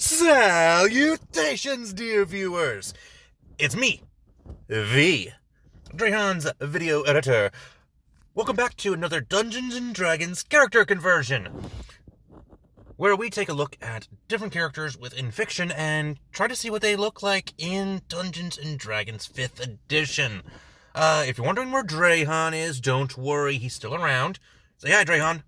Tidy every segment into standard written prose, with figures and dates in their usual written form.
Salutations, dear viewers! It's me, V, Drahan's video editor. Welcome back to another Dungeons & Dragons character conversion, where we take a look at different characters within fiction and try to see what they look like in Dungeons & Dragons 5th edition. If you're wondering where Drahan is, don't worry, he's still around. Say hi, Drahan.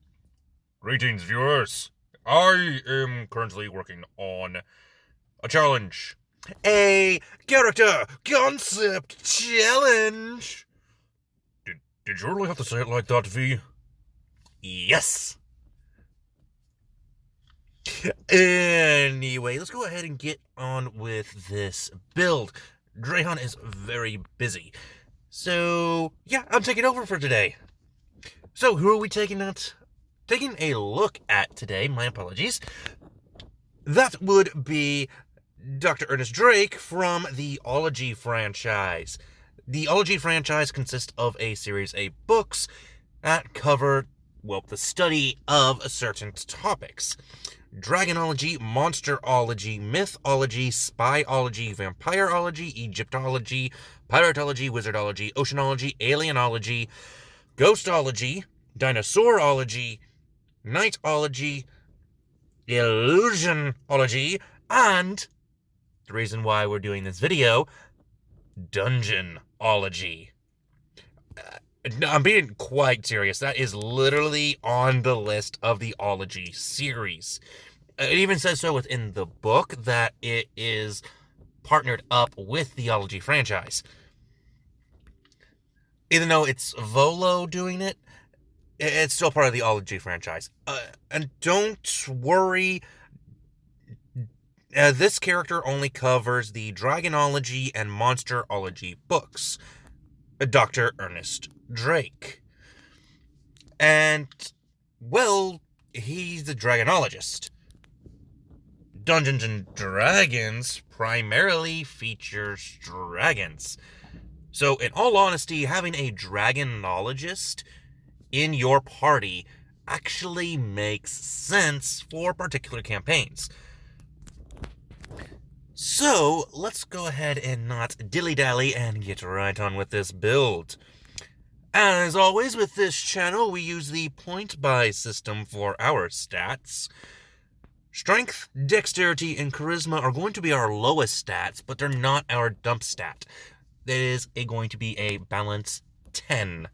Greetings, viewers. I am currently working on a challenge. A character concept challenge. Did you really have to say it like that, V? Yes. Anyway, let's go ahead and get on with this build. Drahan is very busy. So, yeah, I'm taking over for today. So, who are we taking a look at today? My apologies. That would be Dr. Ernest Drake from the Ology franchise. The Ology franchise consists of a series of books that cover, the study of certain topics. Dragonology, Monsterology, Mythology, Spyology, Vampireology, Egyptology, Piratology, Wizardology, Oceanology, Alienology, Ghostology, Dinosaurology, Nightology, Illusionology, and the reason why we're doing this video, Dungeonology. No, I'm being quite serious. That is literally on the list of the Ology series. It even says so within the book that it is partnered up with the Ology franchise. Even though it's Volo doing it, it's still part of the Ology franchise. And don't worry, this character only covers the Dragonology and Monsterology books. Dr. Ernest Drake. And, he's the Dragonologist. Dungeons & Dragons primarily features dragons. So, in all honesty, having a Dragonologist in your party actually makes sense for particular campaigns. So, let's go ahead and not dilly-dally and get right on with this build. As always with this channel, we use the point-buy system for our stats. Strength, Dexterity, and Charisma are going to be our lowest stats, but they're not our dump stat. That is going to be a balance 10.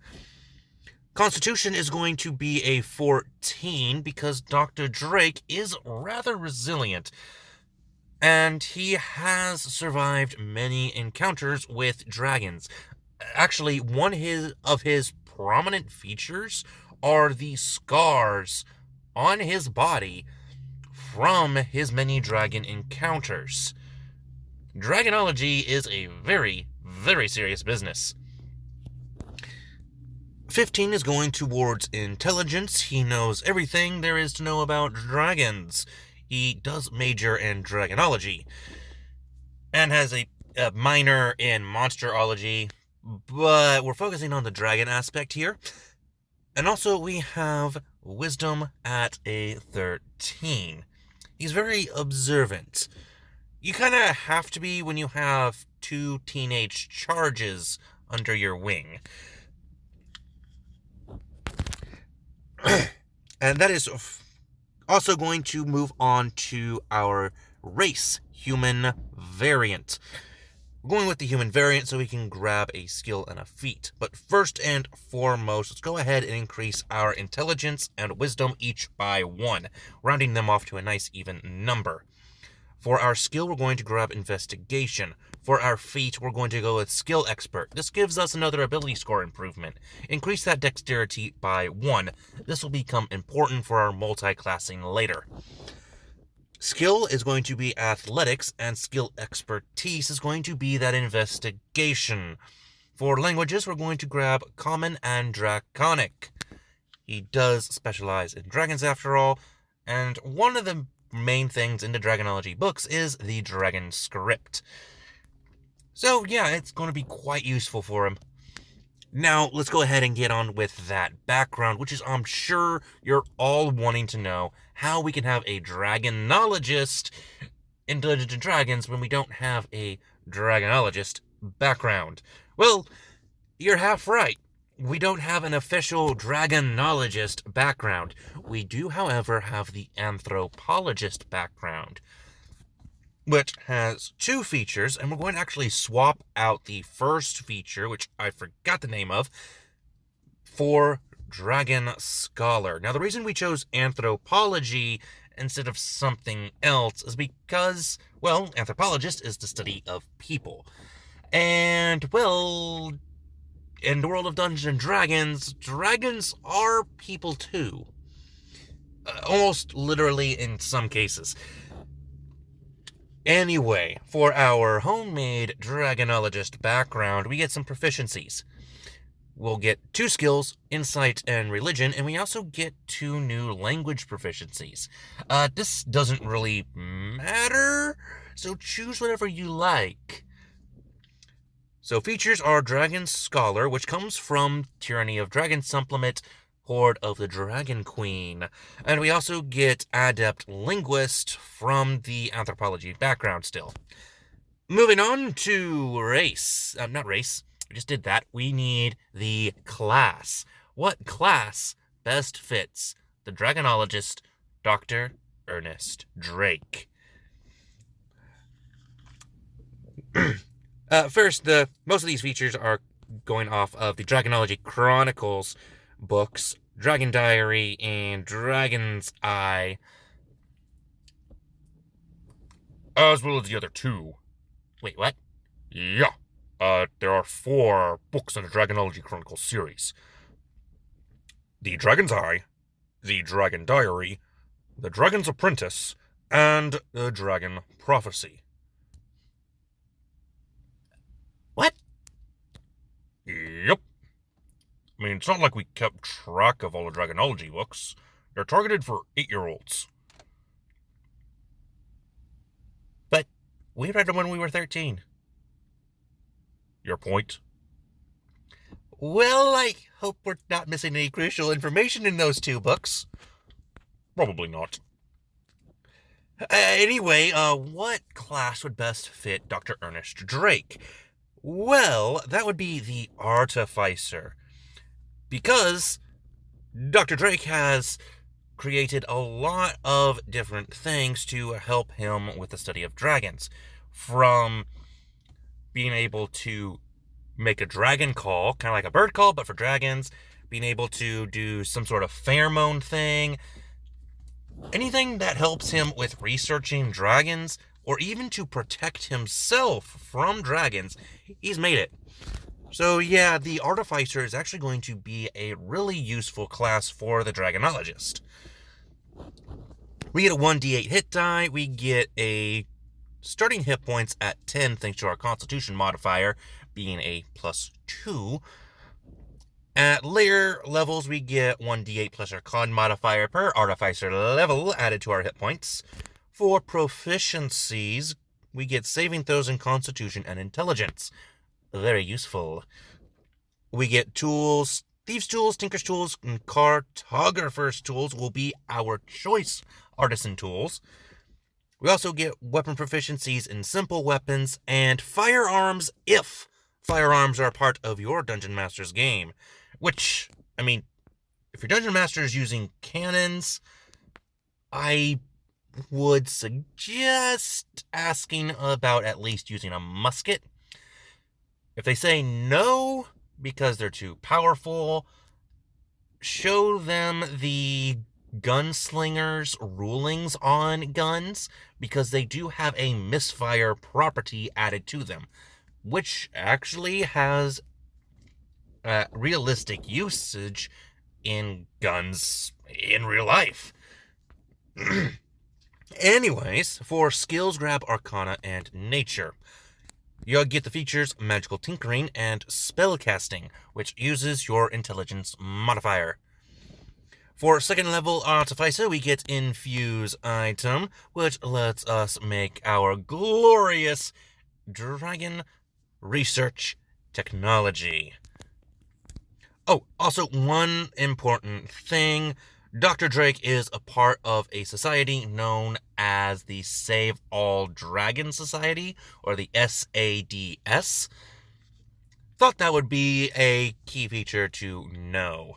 Constitution is going to be a 14 because Dr. Drake is rather resilient. And he has survived many encounters with dragons. Actually, one of his prominent features are the scars on his body from his many dragon encounters. Dragonology is a very, very serious business. 15 is going towards intelligence. He knows everything there is to know about dragons. He does major in Dragonology, and has a minor in Monsterology, but we're focusing on the dragon aspect here. And also we have Wisdom at a 13. He's very observant. You kind of have to be when you have 2 teenage charges under your wing. And that is also going to move on to our race, human variant. We're going with the human variant so we can grab a skill and a feat. But first and foremost, let's go ahead and increase our intelligence and wisdom each by 1, rounding them off to a nice even number. For our skill, we're going to grab investigation. For our feat, we're going to go with skill expert. This gives us another ability score improvement. Increase that dexterity by 1. This will become important for our multi-classing later. Skill is going to be athletics, and skill expertise is going to be that investigation. For languages, we're going to grab common and draconic. He does specialize in dragons after all, and one of the main things in the Dragonology books is the dragon script. So yeah, it's going to be quite useful for him. Now, let's go ahead and get on with that background, which is, I'm sure you're all wanting to know how we can have a Dragonologist in Dungeons & Dragons when we don't have a Dragonologist background? Well, you're half right. We don't have an official Dragonologist background. We do, however, have the Anthropologist background, which has two features, and we're going to actually swap out the first feature, which I forgot the name of, for Dragon Scholar. Now, the reason we chose anthropology instead of something else is because, well, anthropologist is the study of people. And, well, in the world of Dungeons and Dragons, dragons are people too. Almost literally in some cases. Anyway, for our homemade Dragonologist background, we get some proficiencies. We'll get 2 skills, Insight and Religion, and we also get 2 new language proficiencies. This doesn't really matter, so choose whatever you like. So features are Dragon Scholar, which comes from Tyranny of Dragons supplement, Horde of the Dragon Queen. And we also get Adept Linguist from the Anthropology background still. Moving on to race. Not race. We just did that. We need the class. What class best fits the Dragonologist, Dr. Ernest Drake? First, most of these features are going off of the Dragonology Chronicles books, Dragon Diary and Dragon's Eye, As well as the other 2. Wait, what? Yeah. There are 4 books in the Dragonology Chronicles series. The Dragon's Eye, the Dragon Diary, the Dragon's Apprentice, and the Dragon Prophecy. What? Yep. I mean, it's not like we kept track of all the Dragonology books. They're targeted for 8-year-olds. But we read them when we were 13. Your point? Well, I hope we're not missing any crucial information in those 2 books. Probably not. Anyway, what class would best fit Dr. Ernest Drake? Well, that would be the Artificer. Because Dr. Drake has created a lot of different things to help him with the study of dragons. From being able to make a dragon call, kind of like a bird call, but for dragons, being able to do some sort of pheromone thing, anything that helps him with researching dragons, or even to protect himself from dragons, he's made it. So yeah, the Artificer is actually going to be a really useful class for the Dragonologist. We get a 1d8 hit die, we get a starting hit points at 10 thanks to our Constitution modifier being a +2. At later levels, we get 1d8 plus our Con modifier per Artificer level added to our hit points. For proficiencies, we get saving throws in Constitution and Intelligence. Very useful. We get tools, Thieves' Tools, Tinker's Tools, and Cartographer's Tools will be our choice Artisan tools. We also get weapon proficiencies in simple weapons and firearms if firearms are part of your Dungeon Master's game. Which, I mean, if your Dungeon Master is using cannons, I would suggest asking about at least using a musket. If they say no, because they're too powerful, show them the gunslinger's rulings on guns, because they do have a misfire property added to them, which actually has realistic usage in guns in real life. Anyways, for skills, grab Arcana and Nature. You'll get the features Magical Tinkering and Spellcasting, which uses your Intelligence modifier. For second level Artificer, we get Infuse item, which lets us make our glorious Dragon Research Technology. Oh, also one important thing. Dr. Drake is a part of a society known as the Save All Dragon Society, or the SADS. Thought that would be a key feature to know.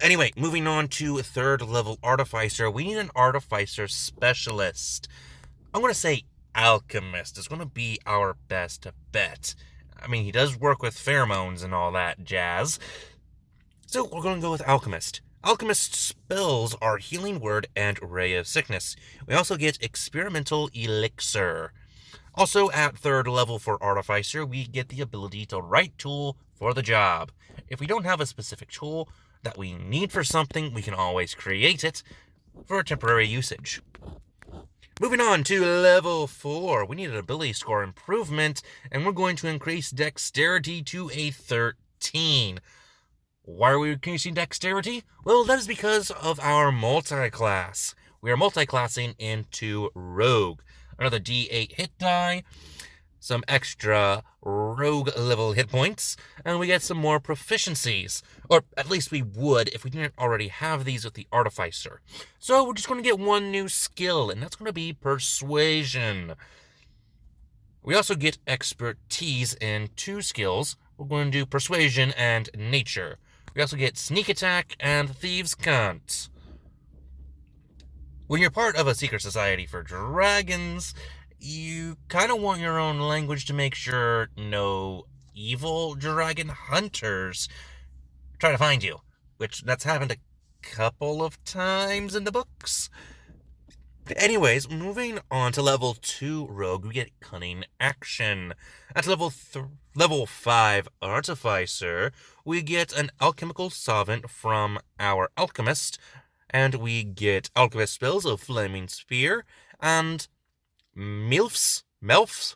Anyway, moving on to 3rd level Artificer, we need an Artificer Specialist. I'm going to say Alchemist is going to be our best bet. I mean, he does work with pheromones and all that jazz. So we're going to go with Alchemist. Alchemist spells are Healing Word and Ray of Sickness. We also get Experimental Elixir. Also, at 3rd level for Artificer, we get the ability to write tool for the job. If we don't have a specific tool that we need for something, we can always create it for temporary usage. Moving on to level 4, we need an ability score improvement, and we're going to increase dexterity to a 13. Why are we increasing dexterity? Well, that is because of our multi-class. We are multi-classing into Rogue. Another D8 hit die, some extra Rogue level hit points, and we get some more proficiencies. Or at least we would if we didn't already have these with the Artificer. So we're just going to get one new skill, and that's going to be Persuasion. We also get expertise in 2 skills. We're going to do Persuasion and Nature. We also get Sneak Attack and Thieves' Cant. When you're part of a secret society for dragons, you kind of want your own language to make sure no evil dragon hunters try to find you, which that's happened a couple of times in the books. Anyways, moving on to level 2 Rogue, we get Cunning Action. At level 5 Artificer, we get an Alchemical Solvent from our Alchemist, and we get Alchemist spells of Flaming Spear and Melfs.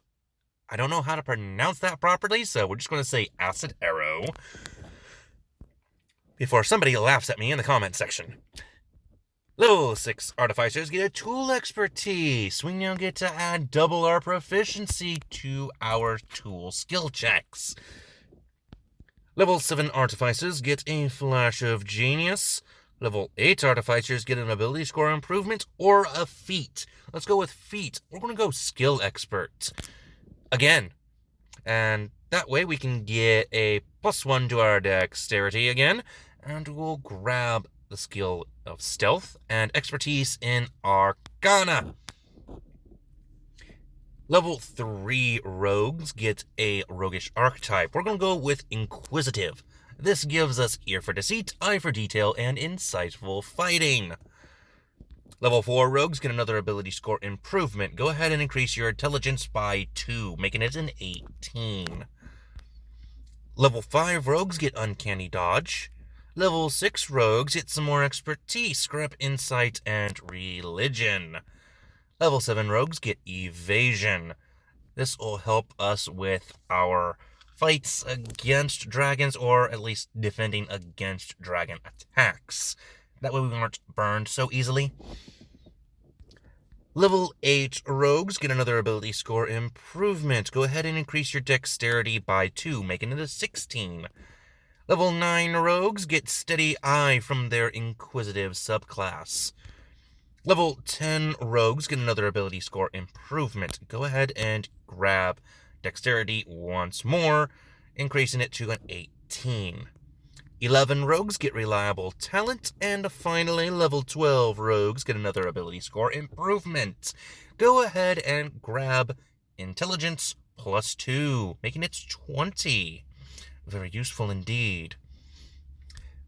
I don't know how to pronounce that properly, so we're just going to say Acid Arrow before somebody laughs at me in the comment section. Level 6 Artificers get a Tool Expertise. We now get to add double our proficiency to our tool skill checks. Level 7 Artificers get a Flash of Genius. Level 8 Artificers get an ability score improvement or a feat. Let's go with feat. We're going to go Skill Expert again. And that way we can get a +1 to our dexterity again. And we'll grab the skill of Stealth and expertise in Arcana. Level 3 Rogues get a Roguish Archetype. We're going to go with Inquisitive. This gives us Ear for Deceit, Eye for Detail, and Insightful Fighting. Level 4 Rogues get another ability score improvement. Go ahead and increase your intelligence by 2, making it an 18. Level 5 Rogues get Uncanny Dodge. Level 6 Rogues get some more expertise, grab Insight, and Religion. Level 7 Rogues get Evasion. This will help us with our fights against dragons, or at least defending against dragon attacks. That way we aren't burned so easily. Level 8 Rogues get another ability score improvement. Go ahead and increase your dexterity by 2, making it a 16. Level 9 Rogues get Steady Eye from their Inquisitive subclass. Level 10 Rogues get another ability score improvement. Go ahead and grab Dexterity once more, increasing it to an 18. 11 Rogues get Reliable Talent, and finally, level 12 Rogues get another ability score improvement. Go ahead and grab Intelligence +2, making it 20. Very useful indeed.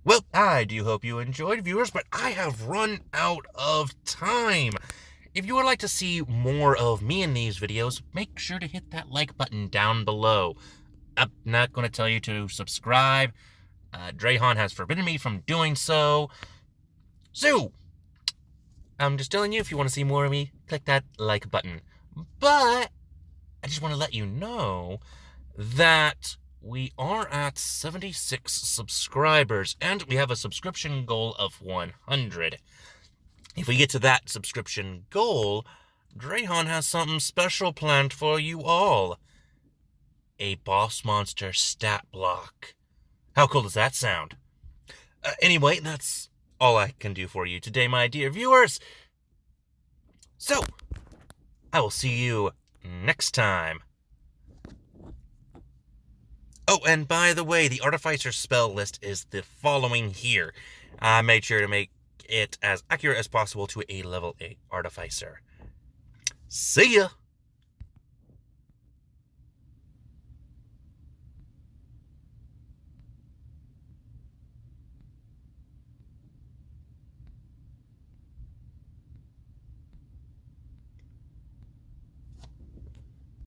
Well, I do hope you enjoyed, viewers, but I have run out of time. If you would like to see more of me in these videos, make sure to hit that like button down below. I'm not going to tell you to subscribe. Drahan has forbidden me from doing so. So, I'm just telling you, if you want to see more of me, click that like button. But I just want to let you know that we are at 76 subscribers, and we have a subscription goal of 100. If we get to that subscription goal, Drahan has something special planned for you all. A boss monster stat block. How cool does that sound? Anyway, that's all I can do for you today, my dear viewers. So, I will see you next time. Oh, and by the way, the Artificer spell list is the following here. I made sure to make it as accurate as possible to a level 8 Artificer. See ya!